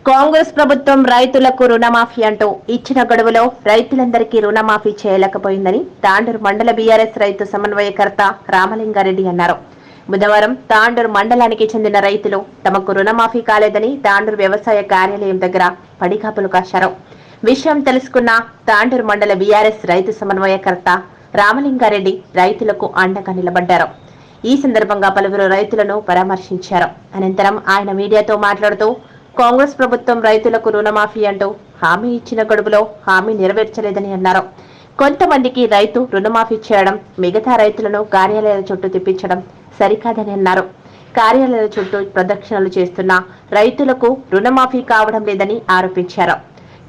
కాంగ్రెస్ ప్రభుత్వం రైతులకు రుణమాఫీ అంటూ ఇచ్చిన గడువులో రైతులందరికీ రుణమాఫీ చేయలేకపోయిందని తాండూరు మండల బీఆర్ఎస్ రైతు సమన్వయకర్త రామలింగారెడ్డి అన్నారు. బుధవారం తాండూరు మండలానికి చెందిన రైతులు తమకు రుణమాఫీ కాలేదని తాండూరు వ్యవసాయ కార్యాలయం దగ్గర పడిగాపులు కాశారు. విషయం తెలుసుకున్న తాండూరు మండల బీఆర్ఎస్ రైతు సమన్వయకర్త రామలింగారెడ్డి రైతులకు అండగా నిలబడ్డారు. ఈ సందర్భంగా పలువురు రైతులను పరామర్శించారు. అనంతరం ఆయన మీడియాతో మాట్లాడుతూ కాంగ్రెస్ ప్రభుత్వం రైతులకు రుణమాఫీ అంటూ హామీ ఇచ్చిన గడువులో హామీ నెరవేర్చలేదని అన్నారు. కొంతమందికి రైతు రుణమాఫీ చేయడం, మిగతా రైతులను కార్యాలయాల చుట్టూ తిప్పించడం సరికాదని అన్నారు. కార్యాలయాల చుట్టూ ప్రదక్షిణలు చేస్తున్న రైతులకు రుణమాఫీ కావడం లేదని ఆరోపించారు.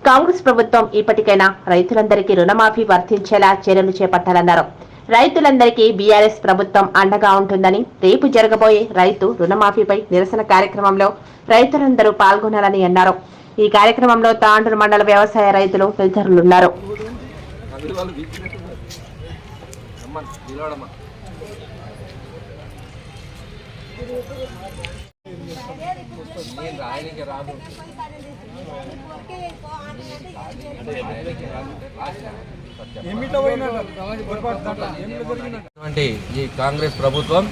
కాంగ్రెస్ ప్రభుత్వం ఇప్పటికైనా రైతులందరికీ రుణమాఫీ వర్తించేలా చర్యలు చేపట్టాలన్నారు. రైతులందరికీ బీఆర్ఎస్ ప్రభుత్వం అండగా ఉంటుందని, రేపు జరగబోయే రైతు రుణమాఫీపై నిరసన కార్యక్రమంలో రైతులందరూ పాల్గొనాలని అన్నారు. ఈ కార్యక్రమంలో తాండూరు మండల వ్యవసాయ రైతులు తదితరులున్నారు. ఈ కాంగ్రెస్ ప్రభుత్వం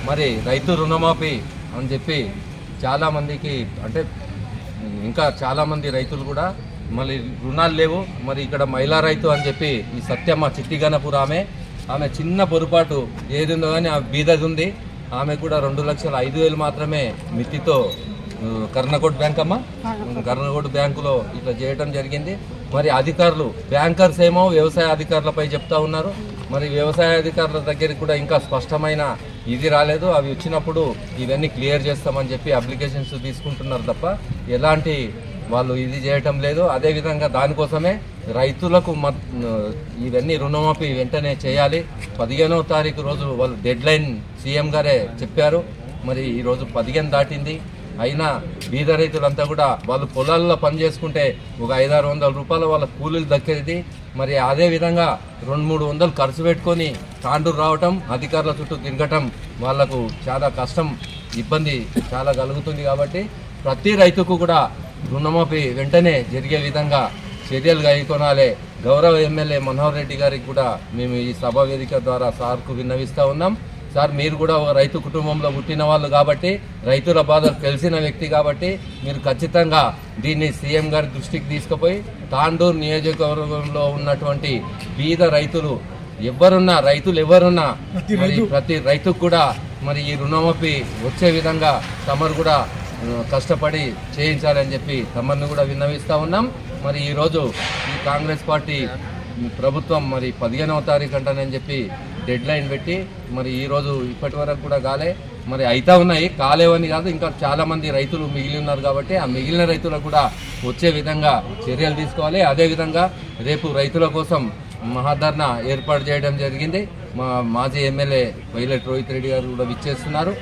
మరి రైతు రుణమాఫీ అని చెప్పి చాలా మందికి, అంటే ఇంకా చాలా మంది రైతులు కూడా మళ్ళీ రుణాలు లేవు. మరి ఇక్కడ మహిళా రైతు అని చెప్పి ఈ సత్యమ్మ చిట్టిగనపూర్ ఆమె చిన్న పొరపాటు ఏది ఉందో కానీ ఆ బీదది ఉంది. ఆమె కూడా 2,05,000 మాత్రమే మితితో కర్ణకోట్ బ్యాంకులో ఇట్లా చేయడం జరిగింది. మరి అధికారులు, బ్యాంకర్స్ ఏమో వ్యవసాయ అధికారులపై చెప్తా ఉన్నారు. మరి వ్యవసాయ అధికారుల దగ్గరికి కూడా ఇంకా స్పష్టమైన ఇది రాలేదు. అవి వచ్చినప్పుడు ఇవన్నీ క్లియర్ చేస్తామని చెప్పి అప్లికేషన్స్ తీసుకుంటున్నారు తప్ప ఎలాంటి వాళ్ళు ఇది చేయటం లేదు. అదేవిధంగా దానికోసమే రైతులకు ఇవన్నీ రుణమాఫీ వెంటనే చేయాలి. 15వ తారీఖు రోజు వాళ్ళు డెడ్ లైన్ సీఎం గారే చెప్పారు. మరి ఈరోజు 15 దాటింది. అయినా బీద రైతులంతా కూడా వాళ్ళు పొలాల్లో పని చేసుకుంటే ఒక 500-600 రూపాయల వాళ్ళ కూలీలు దక్కేది. మరి అదేవిధంగా 200-300 ఖర్చు పెట్టుకొని తాండూరు రావటం, అధికారుల చుట్టూ తిరగటం వాళ్లకు చాలా కష్టం, ఇబ్బంది చాలా కలుగుతుంది. కాబట్టి ప్రతి రైతుకు కూడా రుణమాఫీ వెంటనే జరిగే విధంగా చర్యలు కైకొనాలి. గౌరవ ఎమ్మెల్యే మనోహర్ రెడ్డి గారికి కూడా మేము ఈ సభా వేదిక ద్వారా సార్కు విన్నవిస్తూ ఉన్నాం. సార్, మీరు కూడా ఒక రైతు కుటుంబంలో పుట్టిన వాళ్ళు కాబట్టి, రైతుల బాధలు తెలిసిన వ్యక్తి కాబట్టి మీరు ఖచ్చితంగా దీన్ని సీఎం గారి దృష్టికి తీసుకుపోయి తాండూరు నియోజకవర్గంలో ఉన్నటువంటి బీద రైతులు ఎవరున్నా ప్రతి రైతుకు కూడా మరి ఈ రుణమాఫీ వచ్చే విధంగా తమరు కూడా కష్టపడి చేయించాలని చెప్పి తమను కూడా విన్నవిస్తూ ఉన్నాం. మరి ఈరోజు ఈ కాంగ్రెస్ పార్టీ ప్రభుత్వం మరి 15వ తారీఖు అంటానని చెప్పి డెడ్ లైన్ పెట్టి మరి ఈరోజు ఇప్పటి వరకు కూడా మరి అయితా ఉన్నాయి, కాలేవని కాదు, ఇంకా చాలా మంది రైతులు మిగిలి ఉన్నారు. కాబట్టి ఆ మిగిలిన రైతులకు కూడా వచ్చే విధంగా చర్యలు తీసుకోవాలి. అదేవిధంగా రేపు రైతుల కోసం మహాధర్నా ఏర్పాటు చేయడం జరిగింది. మా మాజీ ఎమ్మెల్యే పైలట్ రోహిత్ రెడ్డి గారు కూడా విచ్చేస్తున్నారు.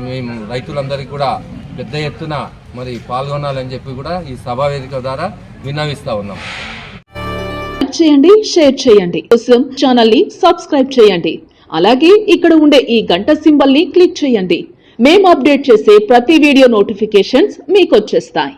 మేము రైతులందరికీ కూడా పెద్ద ఎత్తున మరి పాల్గొనాలని చెప్పి కూడా ఈ సభా వేదిక ద్వారా విన్నవిస్తా ఉన్నాం. చేయండి, షేర్ చేయండి, ఛానల్ ని సబ్స్క్రైబ్ చేయండి. అలాగే ఇక్కడ ఉండే ఈ గంట సింబల్ ని క్లిక్ చేయండి. మేము అప్డేట్ చేసే ప్రతి వీడియో నోటిఫికేషన్స్ మీకు వచ్చేస్తాయి.